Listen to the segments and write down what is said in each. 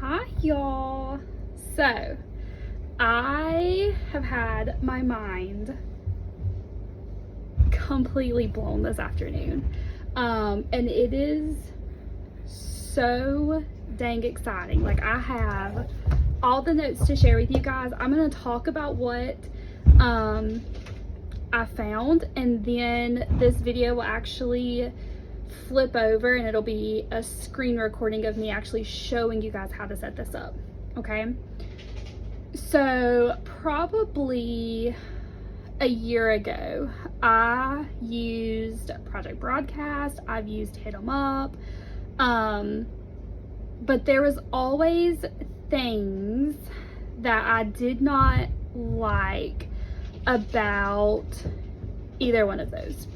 Hi y'all. So I have had my mind completely blown this afternoon, and it is so dang exciting. Like, I have all the notes to share with you guys. I'm going to talk about what I found, and then this video will actually flip over and it'll be a screen recording of me actually showing you guys how to set this up. Okay, so probably a year ago I used Project Broadcast, I've used Hit 'em Up, but there was always things that I did not like about either one of those.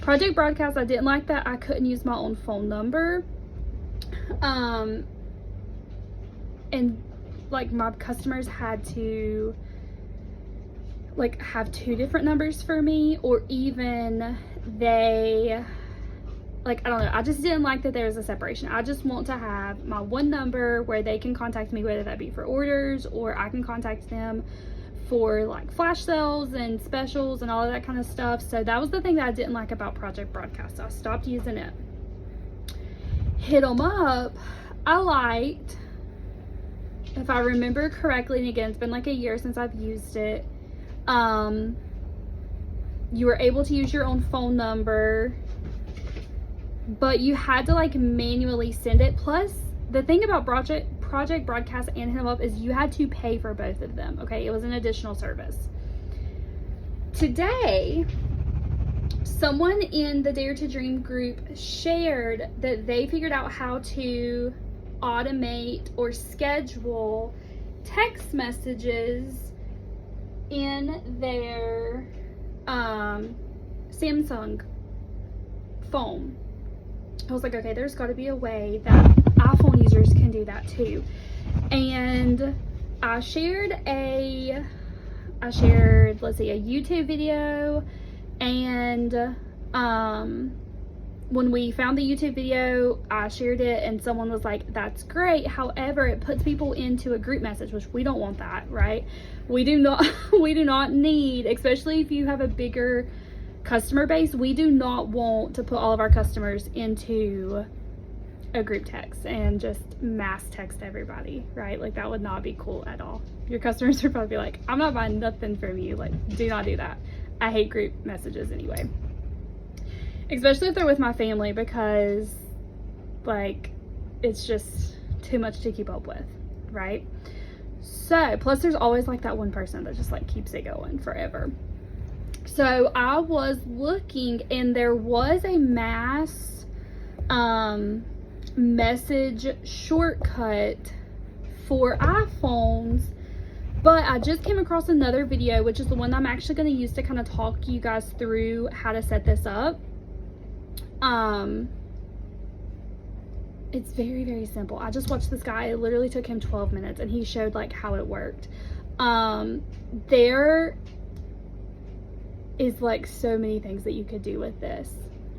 Project Broadcast, I didn't like that I couldn't use my own phone number, and like my customers had to like have two different numbers for me, or even they, like, I don't know, I just didn't like that there was a separation. I just want to have my one number where they can contact me, whether that be for orders or I can contact them for like flash sales and specials and all of that kind of stuff. So that was the thing that I didn't like about Project Broadcast. So I stopped using it. Hit 'em Up, I liked, if I remember correctly, and again, it's been like a year since I've used it, you were able to use your own phone number, but you had to like manually send it. Plus, the thing about Project Broadcast and Hit 'em Up is you had to pay for both of them. Okay, it was an additional service. Today, someone in the Dare to Dream group shared that they figured out how to automate or schedule text messages in their Samsung phone. I was like, okay, there's got to be a way that iPhone users can do that too. And I shared, let's see, a YouTube video, and when we found the YouTube video, I shared it and someone was like, that's great, however it puts people into a group message, which we don't want that, right? We do not need, especially if you have a bigger customer base, we do not want to put all of our customers into a group text and just mass text everybody, right? Like, that would not be cool at all. Your customers would probably be like, I'm not buying nothing from you. Like, do not do that. I hate group messages anyway, especially if they're with my family, because like it's just too much to keep up with, right? So plus there's always like that one person that just like keeps it going forever. So I was looking and there was a mass message shortcut for iPhones, but I just came across another video, which is the one I'm actually going to use to kind of talk you guys through how to set this up. It's very, very simple. I just watched this guy. It literally took him 12 minutes and he showed like how it worked. There is like so many things that you could do with this,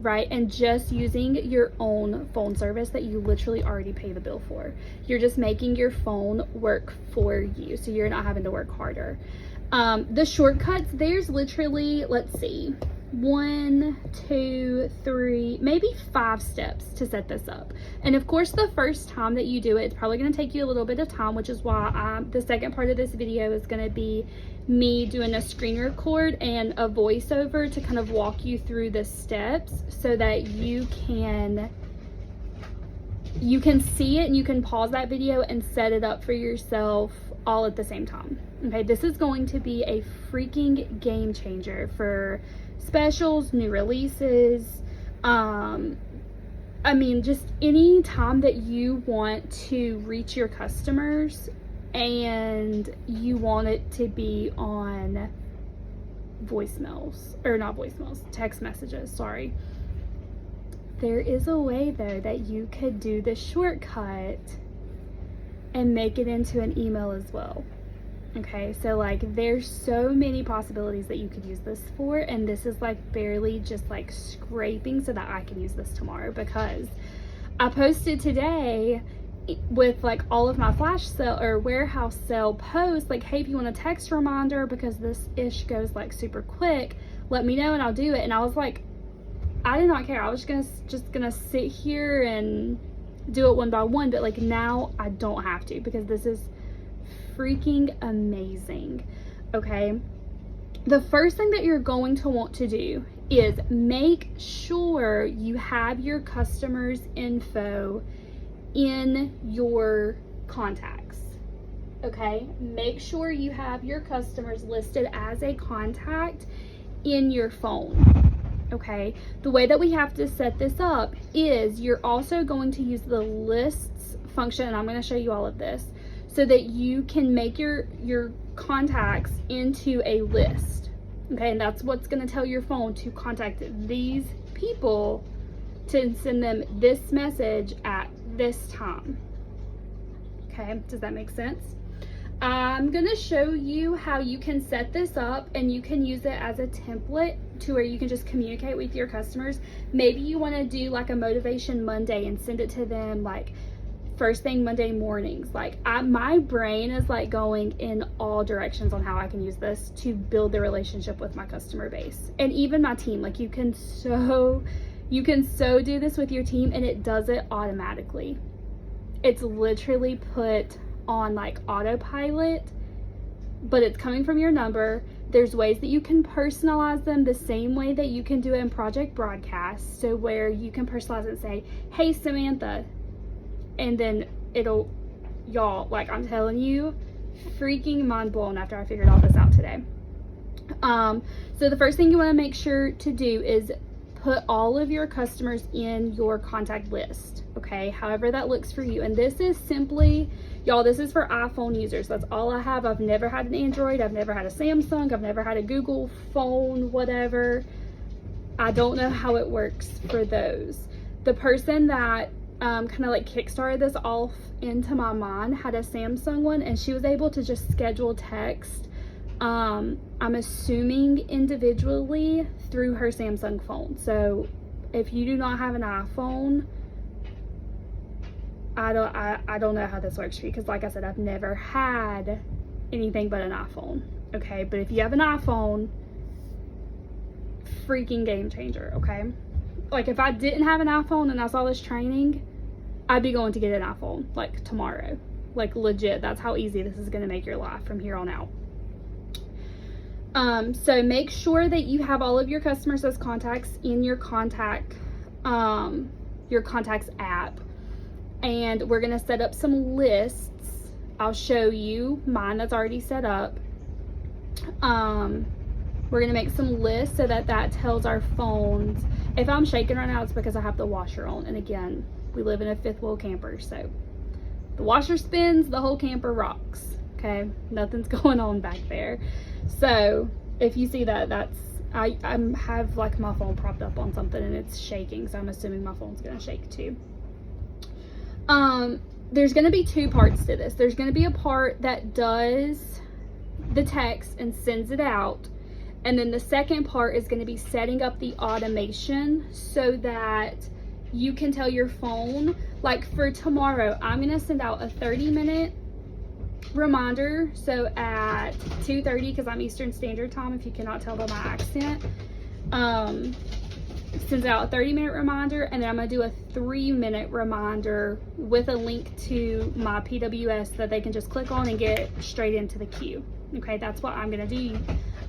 right? And just using your own phone service that you literally already pay the bill for. You're just making your phone work for you, so you're not having to work harder. The shortcuts, there's literally, let's see, 1, 2, 3, maybe 5 steps to set this up. And of course, the first time that you do it, it's probably going to take you a little bit of time, which is why the second part of this video is going to be me doing a screen record and a voiceover to kind of walk you through the steps so that you can see it and you can pause that video and set it up for yourself all at the same time. Okay, this is going to be a freaking game changer for specials, new releases, I mean, just any time that you want to reach your customers and you want it to be on text messages, sorry. There is a way though that you could do the shortcut and make it into an email as well. Okay, so like there's so many possibilities that you could use this for, and this is like barely just like scraping so that I can use this tomorrow, because I posted today with like all of my flash sale or warehouse sale posts, like, hey, if you want a text reminder because this ish goes like super quick, let me know and I'll do it. And I was like, I did not care. I was just gonna sit here and do it one by one, but like now I don't have to because this is freaking amazing. Okay, the first thing that you're going to want to do is make sure you have your customers' info in your contacts. Okay, make sure you have your customers listed as a contact in your phone. Okay, the way that we have to set this up is you're also going to use the lists function, and I'm going to show you all of this, so that you can make your contacts into a list. Okay, and that's what's going to tell your phone to contact these people to send them this message at this time. Okay, does that make sense? I'm going to show you how you can set this up, and you can use it as a template to where you can just communicate with your customers. Maybe you want to do like a motivation Monday and send it to them like first thing Monday mornings. Like my brain is like going in all directions on how I can use this to build the relationship with my customer base and even my team. Like you can so do this with your team, and it does it automatically. It's literally put on like autopilot, but it's coming from your number. There's ways that you can personalize them the same way that you can do it in Project Broadcast, so where you can personalize it and say, hey Samantha, and then it'll, y'all, like I'm telling you, freaking mind blown after I figured all this out today. So the first thing you want to make sure to do is put all of your customers in your contact list. Okay, however that looks for you. And this is simply, y'all, this is for iPhone users. That's all I have. I've never had an Android. I've never had a Samsung. I've never had a Google phone, whatever. I don't know how it works for those. The person that kind of like kickstarted this off into my mind had a Samsung one, and she was able to just schedule text, I'm assuming individually through her Samsung phone. So if you do not have an iPhone, I don't know how this works for you, because like I said, I've never had anything but an iPhone. Okay, but if you have an iPhone, freaking game changer. Okay, like if I didn't have an iPhone and I saw this training, I'd be going to get an iPhone like tomorrow. Like legit, that's how easy this is going to make your life from here on out. So make sure that you have all of your customers as contacts in your contacts app, and we're going to set up some lists. I'll show you mine that's already set up. We're going to make some lists so that tells our phones. If I'm shaking right now, it's because I have the washer on, and again, we live in a fifth wheel camper, so the washer spins, the whole camper rocks. Okay, nothing's going on back there. So if you see that, that's I have like my phone propped up on something and it's shaking, so I'm assuming my phone's gonna shake too. There's gonna be two parts to this. There's gonna be a part that does the text and sends it out, and then the second part is gonna be setting up the automation so that you can tell your phone, like for tomorrow, I'm gonna send out a 30-minute reminder. So at 2:30, because I'm Eastern Standard Time, if you cannot tell by my accent, sends out a 30-minute reminder, and then I'm gonna do a 3-minute reminder with a link to my PWS that they can just click on and get straight into the queue. Okay, that's what I'm gonna do.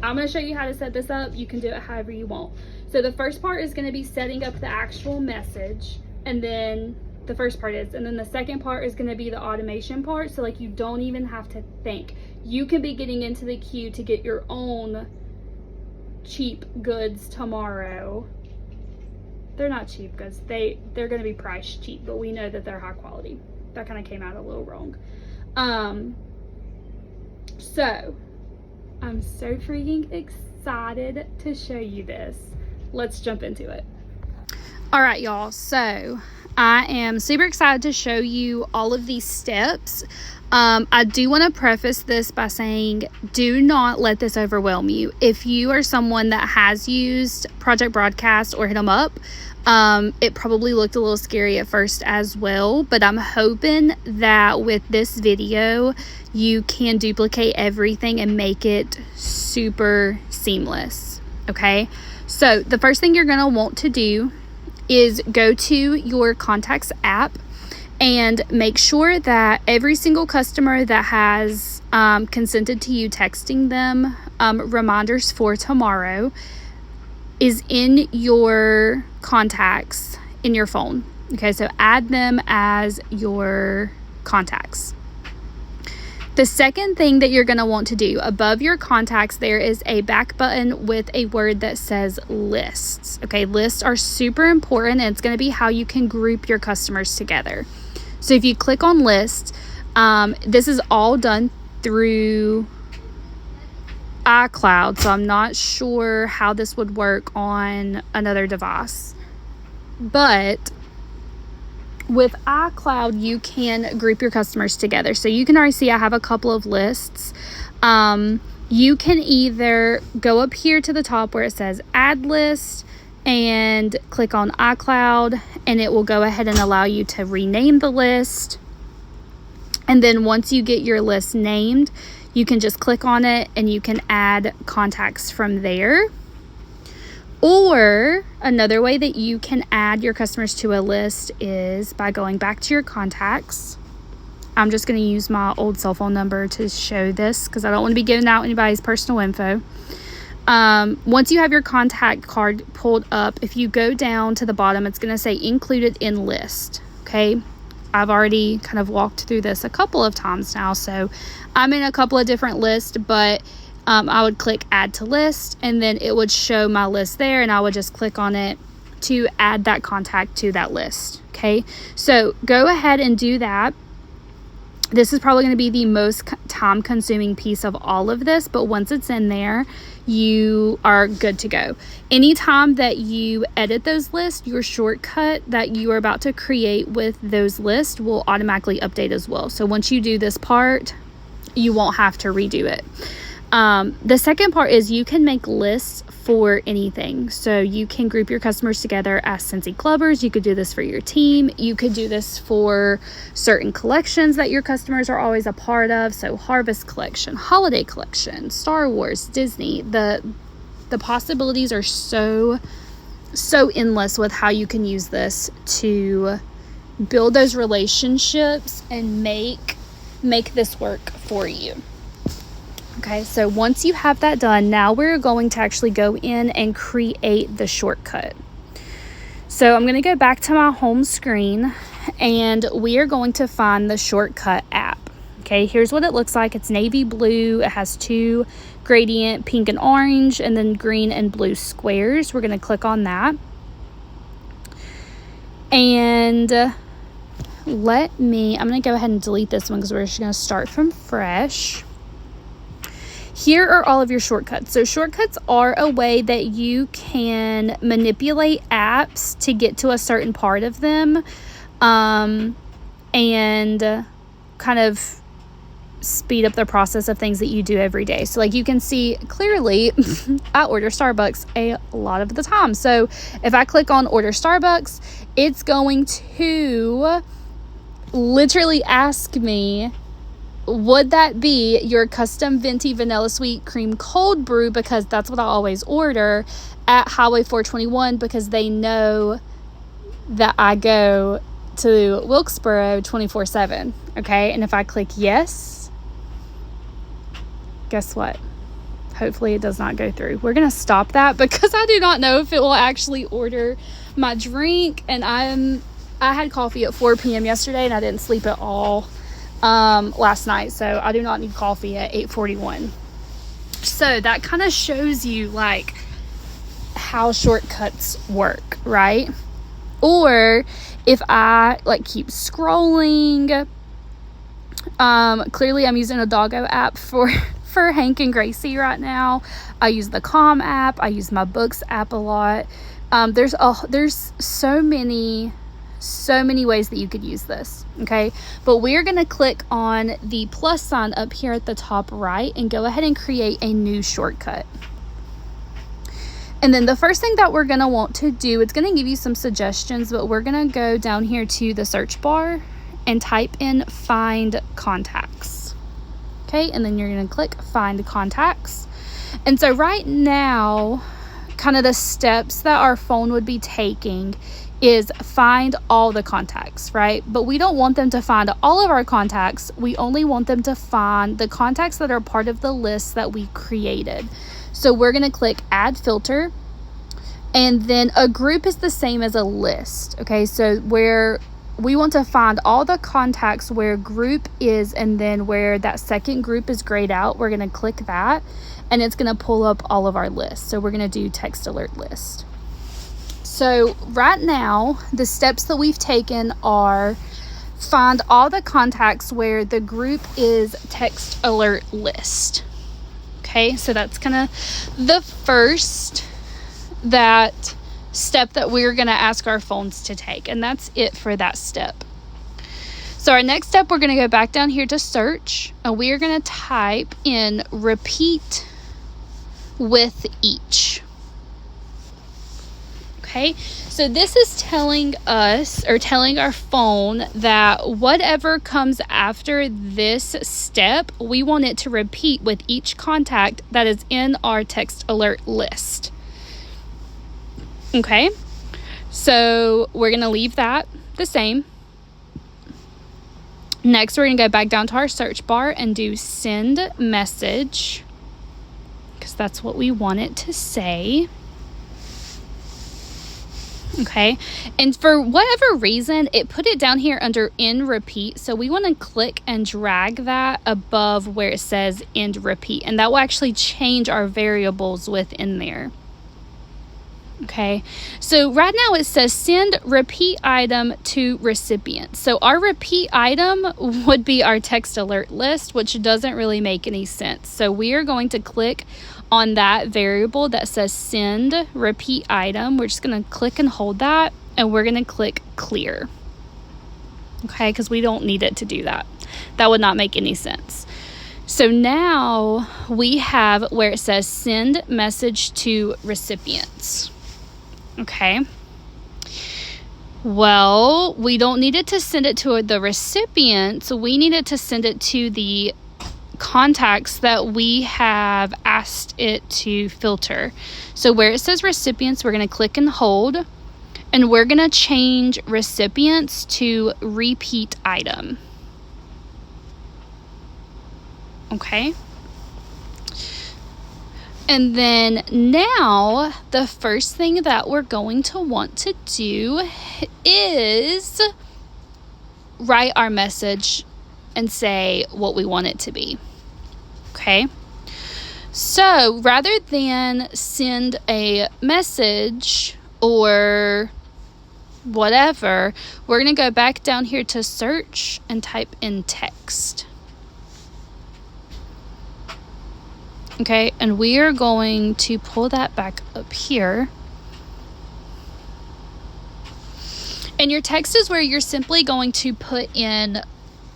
I'm gonna show you how to set this up. You can do it however you want. So the first part is gonna be setting up the actual message, and then the first part is, and then the second part is going to be the automation part. So like you don't even have to think. You can be getting into the queue to get your own cheap goods tomorrow. They're not cheap goods. They're going to be priced cheap, but we know that they're high quality. That kind of came out a little wrong. So I'm so freaking excited to show you this. Let's jump into it. All right, y'all. So I am super excited to show you all of these steps. I do want to preface this by saying, do not let this overwhelm you. If you are someone that has used Project Broadcast or Hit 'em Up, it probably looked a little scary at first as well, but I'm hoping that with this video, you can duplicate everything and make it super seamless. Okay. So the first thing you're going to want to do is go to your contacts app and make sure that every single customer that has consented to you texting them reminders for tomorrow is in your contacts in your phone. Okay, so add them as your contacts. The second thing that you're going to want to do, above your contacts, there is a back button with a word that says lists. Okay, lists are super important, and it's going to be how you can group your customers together. So if you click on lists, this is all done through iCloud, so I'm not sure how this would work on another device. But with iCloud, you can group your customers together. So you can already see I have a couple of lists. You can either go up here to the top where it says add list and click on iCloud, and it will go ahead and allow you to rename the list. And then once you get your list named, you can just click on it and you can add contacts from there. Or another way that you can add your customers to a list is by going back to your contacts. I'm just going to use my old cell phone number to show this because I don't want to be giving out anybody's personal info. Once you have your contact card pulled up, if you go down to the bottom, it's going to say included in list. Okay. I've already kind of walked through this a couple of times now. So I'm in a couple of different lists, but I would click add to list and then it would show my list there, and I would just click on it to add that contact to that list. Okay, so go ahead and do that. This is probably going to be the most time consuming piece of all of this, but once it's in there, you are good to go. Anytime that you edit those lists, your shortcut that you are about to create with those lists will automatically update as well. So once you do this part, you won't have to redo it. The second part is you can make lists for anything. So you can group your customers together as Scentsy Clubbers. You could do this for your team. You could do this for certain collections that your customers are always a part of. So Harvest Collection, Holiday Collection, Star Wars, Disney. The possibilities are so endless with how you can use this to build those relationships and make this work for you. Okay, so once you have that done, now we're going to actually go in and create the shortcut. So I'm going to go back to my home screen and we are going to find the shortcut app. Okay, here's what it looks like. It's navy blue. It has two gradient, pink and orange, and then green and blue squares. We're going to click on that. And I'm going to go ahead and delete this one because we're just going to start from fresh. Here are all of your shortcuts. So shortcuts are a way that you can manipulate apps to get to a certain part of them, and kind of speed up the process of things that you do every day. So like you can see clearly, I order Starbucks a lot of the time. So if I click on order Starbucks, it's going to literally ask me, would that be your custom venti vanilla sweet cream cold brew? Because that's what I always order at Highway 421 because they know that I go to Wilkesboro 24/7. Okay, and if I click yes, guess what? Hopefully it does not go through. We're going to stop that because I do not know if it will actually order my drink. And I had coffee at 4 p.m. yesterday and I didn't sleep at all last night, so I do not need coffee at 8:41. So that kind of shows you like how shortcuts work, right? Or if I like keep scrolling, clearly I'm using a doggo app for Hank and Gracie right now. I use the Calm app. I use my Books app a lot. There's so many ways that you could use this, okay? But we're going to click on the plus sign up here at the top right and go ahead and create a new shortcut. And then the first thing that we're going to want to do, it's going to give you some suggestions, but we're going to go down here to the search bar and type in find contacts. Okay, and then you're going to click find contacts. And so right now, kind of the steps that our phone would be taking is find all the contacts, right? But we don't want them to find all of our contacts. We only want them to find the contacts that are part of the list that we created. So we're going to click add filter, and then a group is the same as a list. Okay, so where we want to find all the contacts where group is, and then where that second group is grayed out, we're going to click that, and it's going to pull up all of our lists. So we're going to do text alert list. So right now, the steps that we've taken are find all the contacts where the group is text alert list. Okay, so that's kind of the first step that we're going to ask our phones to take, and that's it for that step. So our next step, we're going to go back down here to search, and we are going to type in repeat with each. Okay, so this is telling us, or telling our phone, that whatever comes after this step, we want it to repeat with each contact that is in our text alert list. Okay, so we're going to leave that the same. Next, we're going to go back down to our search bar and do send message, because that's what we want it to say. Okay, and for whatever reason, it put it down here under end repeat. So we want to click and drag that above where it says end repeat, and that will actually change our variables within there. Okay, so right now it says send repeat item to recipient. So our repeat item would be our text alert list, which doesn't really make any sense. So we are going to click on that variable that says send repeat item. We're just going to click and hold that, and we're going to click clear. Okay, because we don't need it to do that. That would not make any sense. So now we have where it says send message to recipients. Okay. Well, we don't need it to send it to the recipient, so we need it to send it to the contacts that we have asked it to filter. So where it says recipients, we're going to click and hold, and we're going to change recipients to repeat item. Okay. And then now the first thing that we're going to want to do is write our message and say what we want it to be. Okay. So rather than send a message or whatever, we're going to go back down here to search and type in text. Okay, and we are going to pull that back up here. And your text is where you're simply going to put in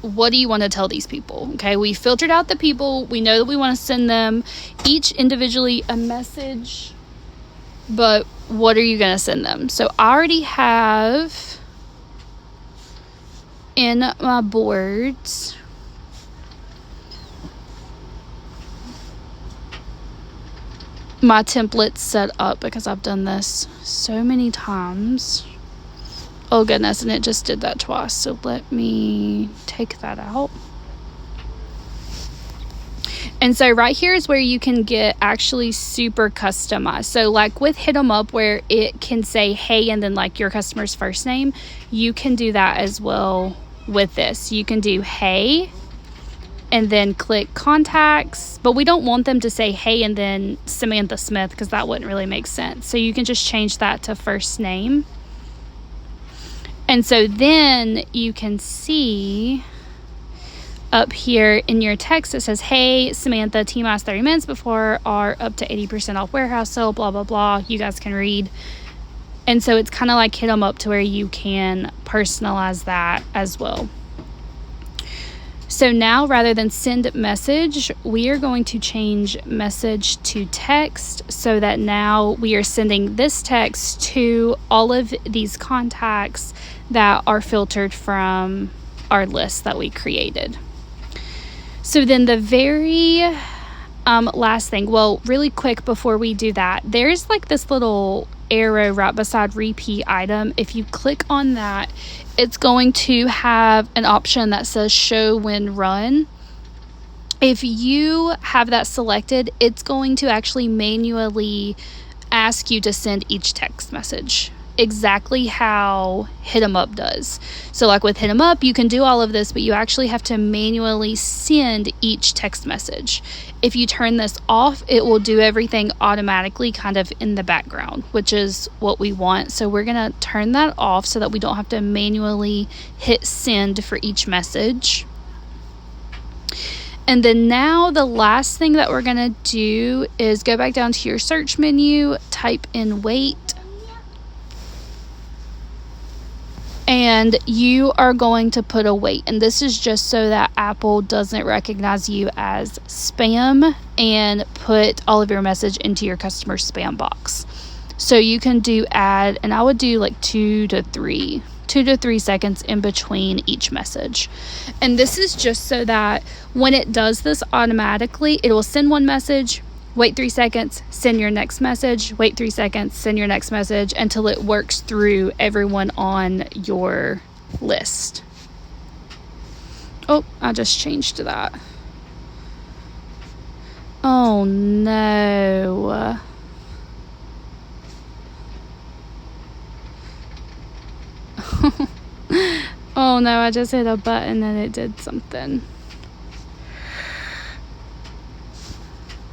what do you want to tell these people. Okay, we filtered out the people. We know that we want to send them each individually a message, but what are you going to send them? So I already have in my boards my templates set up, because I've done this so many times. Oh goodness, and it just did that twice. So let me take that out. And so right here is where you can get actually super customized. So like with Hit 'em Up, where it can say hey and then like your customer's first name, you can do that as well with this. You can do hey and then click contacts, but we don't want them to say hey and then Samantha Smith, because that wouldn't really make sense. So you can just change that to first name. And so then you can see up here in your text, it says, hey Samantha, T-minus 30 minutes before our up to 80% off warehouse sale, blah, blah, blah. You guys can read And so it's kind of like hit them up to where you can personalize that as well. So now rather than send message, we are going to change message to text, so that now we are sending this text to all of these contacts that are filtered from our list that we created. So then the very last thing, well, really quick before we do that, there's like this little arrow right beside repeat item. If you click on that, it's going to have an option that says show when run. If you have that selected, it's going to actually manually ask you to send each text message exactly how Hit 'em Up does. So like with Hit 'em Up, you can do all of this, but you actually have to manually send each text message. If you turn this off, it will do everything automatically kind of in the background, which is what we want. So we're going to turn that off so that we don't have to manually hit send for each message. And then now the last thing that we're going to do is go back down to your search menu, type in wait, and you are going to put a wait. And this is just so that Apple doesn't recognize you as spam and put all of your message into your customer spam box. So you can do add, and I would do like 2 to 3 seconds in between each message. And this is just so that when it does this automatically, it will send one message, wait 3 seconds, send your next message, wait 3 seconds, send your next message, until it works through everyone on your list. Oh, I just changed to that. Oh no. Oh no, I just hit a button and it did something.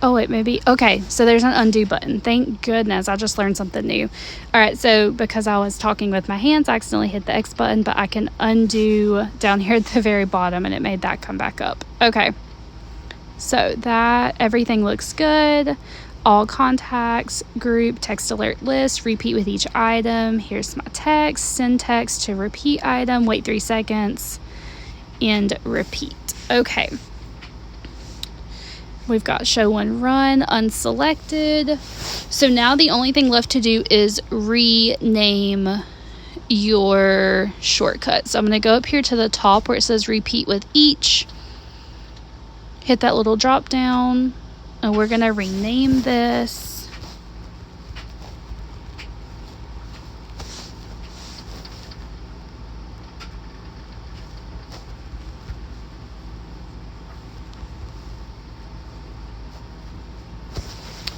Oh wait, maybe. Okay, so there's an undo button. Thank goodness, I just learned something new. All right, so because I was talking with my hands, I accidentally hit the X button, but I can undo down here at the very bottom, and it made that come back up. Okay, so that everything looks good. All contacts, group, text alert list, repeat with each item. Here's my text, send text to repeat item, wait 3 seconds, and repeat. Okay. We've got show when run, unselected. So now the only thing left to do is rename your shortcut. So I'm going to go up here to the top where it says repeat with each. Hit that little drop down, and we're going to rename this.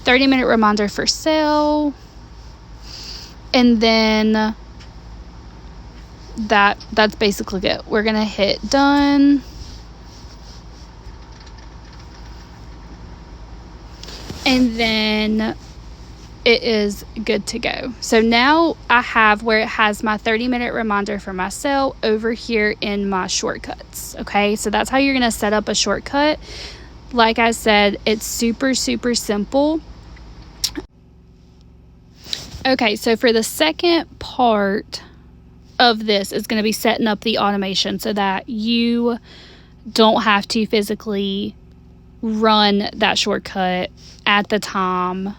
"30-minute reminder for sale," and then that's basically it. We're gonna hit done, and then it is good to go. So now I have where it has my 30-minute reminder for my sale over here in my shortcuts. Okay, so that's how you're gonna set up a shortcut. Like I said, it's super simple. Okay, so for the second part of this is going to be setting up the automation so that you don't have to physically run that shortcut at the time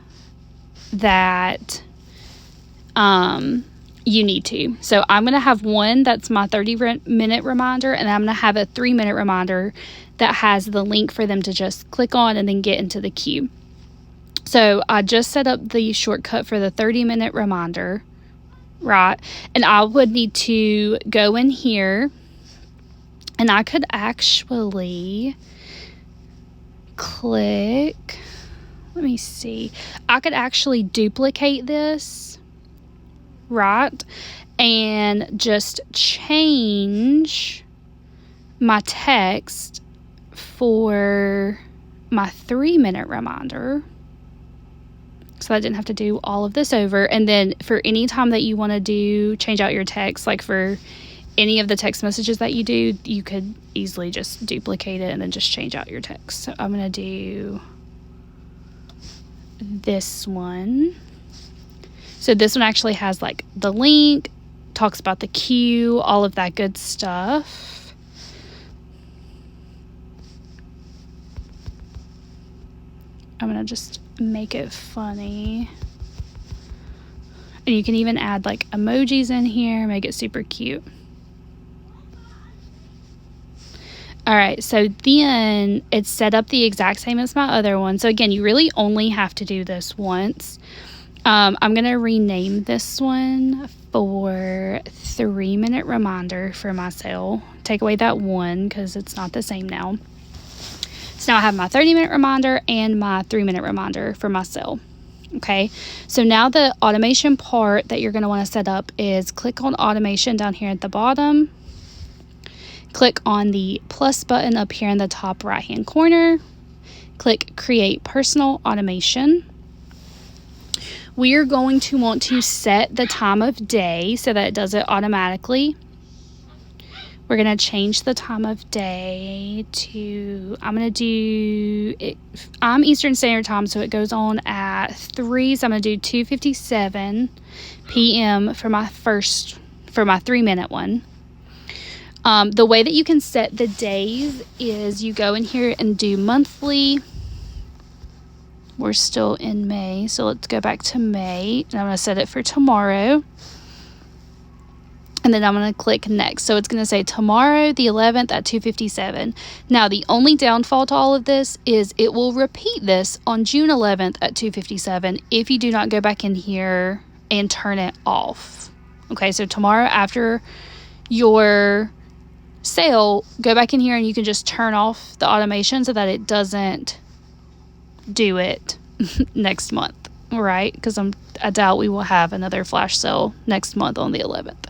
that you need to. So I'm going to have one that's my 30-minute reminder, and I'm going to have a 3-minute reminder that has the link for them to just click on and then get into the queue. So I just set up the shortcut for the 30-minute reminder, right? And I would need to go in here, and I could actually click, let me see. I could actually duplicate this, right? And just change my text for my 3-minute reminder, so I didn't have to do all of this over. And then for any time that you want to change out your text, like for any of the text messages that you do, you could easily just duplicate it and then just change out your text. So I'm going to do this one. So this one actually has like the link, talks about the queue, all of that good stuff. I'm going to just make it funny. And you can even add like emojis in here, make it super cute. All right, so then it's set up the exact same as my other one. So again, you really only have to do this once. I'm going to rename this one for 3-minute reminder for my sale. Take away that one because it's not the same now. So now I have my 30-minute reminder and my 3-minute reminder for my sale. Okay, so now the automation part that you're going to want to set up is click on automation down here at the bottom. Click on the plus button up here in the top right hand corner. Click create personal automation. We are going to want to set the time of day so that it does it automatically. We're going to change the time of day to, I'm going to do it, I'm Eastern Standard Time, so it goes on at 3, so I'm going to do 2:57 p.m. for my 3-minute one. The way that you can set the days is you go in here and do monthly. We're still in May, so let's go back to May, and I'm going to set it for tomorrow. And then I'm going to click next. So it's going to say tomorrow, the 11th at 2:57. Now, the only downfall to all of this is it will repeat this on June 11th at 2:57 if you do not go back in here and turn it off. Okay, so tomorrow after your sale, go back in here and you can just turn off the automation so that it doesn't do it next month, right? Because I doubt we will have another flash sale next month on the 11th.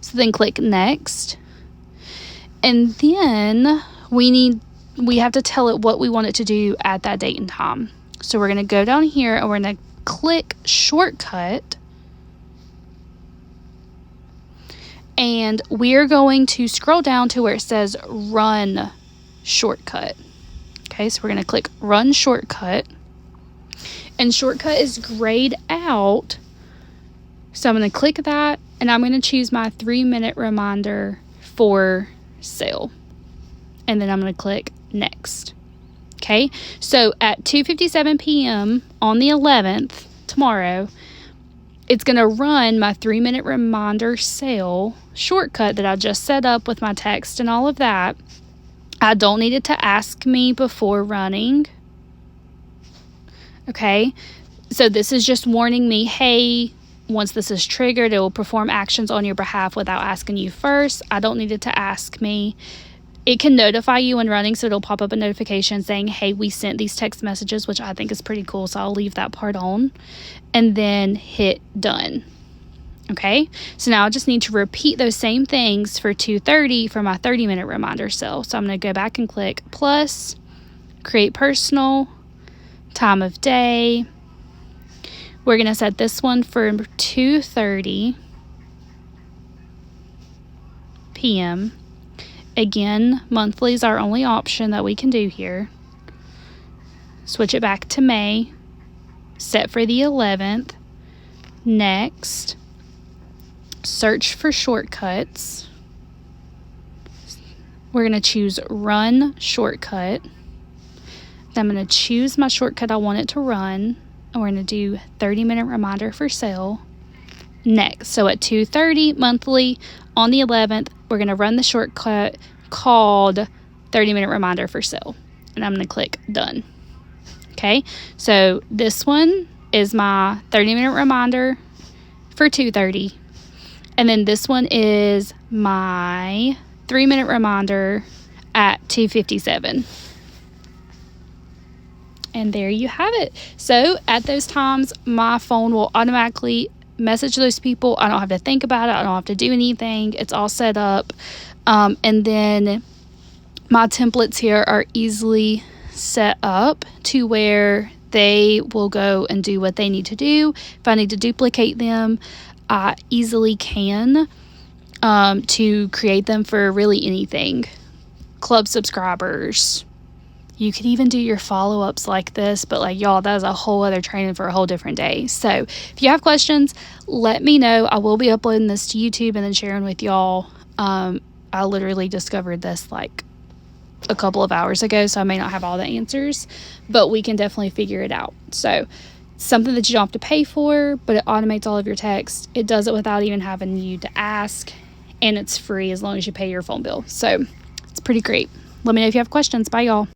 So then click next, and then we have to tell it what we want it to do at that date and time. So we're going to go down here and we're going to click shortcut, and we're going to scroll down to where it says run shortcut. Okay, so we're going to click run shortcut, and shortcut is grayed out. So I'm going to click that, and I'm going to choose my 3-minute reminder for sale. And then I'm going to click next. Okay, so at 2:57 p.m. on the 11th, tomorrow, it's going to run my 3-minute reminder sale shortcut that I just set up with my text and all of that. I don't need it to ask me before running. Okay, so this is just warning me, hey, once this is triggered, it will perform actions on your behalf without asking you first. I don't need it to ask me. It can notify you when running, so it'll pop up a notification saying, hey, we sent these text messages, which I think is pretty cool, so I'll leave that part on. And then hit done. Okay, so now I just need to repeat those same things for 2:30 for my 30-minute reminder sale. So I'm going to go back and click plus, create personal, time of day. We're going to set this one for 2:30 p.m. Again, monthly is our only option that we can do here. Switch it back to May. Set for the 11th. Next. Search for shortcuts. We're going to choose run shortcut. Then I'm going to choose my shortcut I want it to run. And we're going to do 30-minute reminder for sale. Next, so at 2:30 monthly on the 11th, we're going to run the shortcut called 30-minute reminder for sale. And I'm going to click done. Okay, so this one is my 30-minute reminder for 2:30. And then this one is my 3-minute reminder at 2:57. And there you have it. So at those times, my phone will automatically message those people. I don't have to think about it. I don't have to do anything. It's all set up. And then my templates here are easily set up to where they will go and do what they need to do. If I need to duplicate them, I easily can to create them for really anything. Club subscribers, You could even do your follow-ups like this, but like y'all, that is a whole other training for a whole different day. So if you have questions, let me know. I will be uploading this to YouTube and then sharing with y'all. I literally discovered this like a couple of hours ago, so I may not have all the answers, but we can definitely figure it out. So something that you don't have to pay for, but it automates all of your text. It does it without even having you to ask, and it's free as long as you pay your phone bill. So it's pretty great. Let me know if you have questions. Bye, y'all.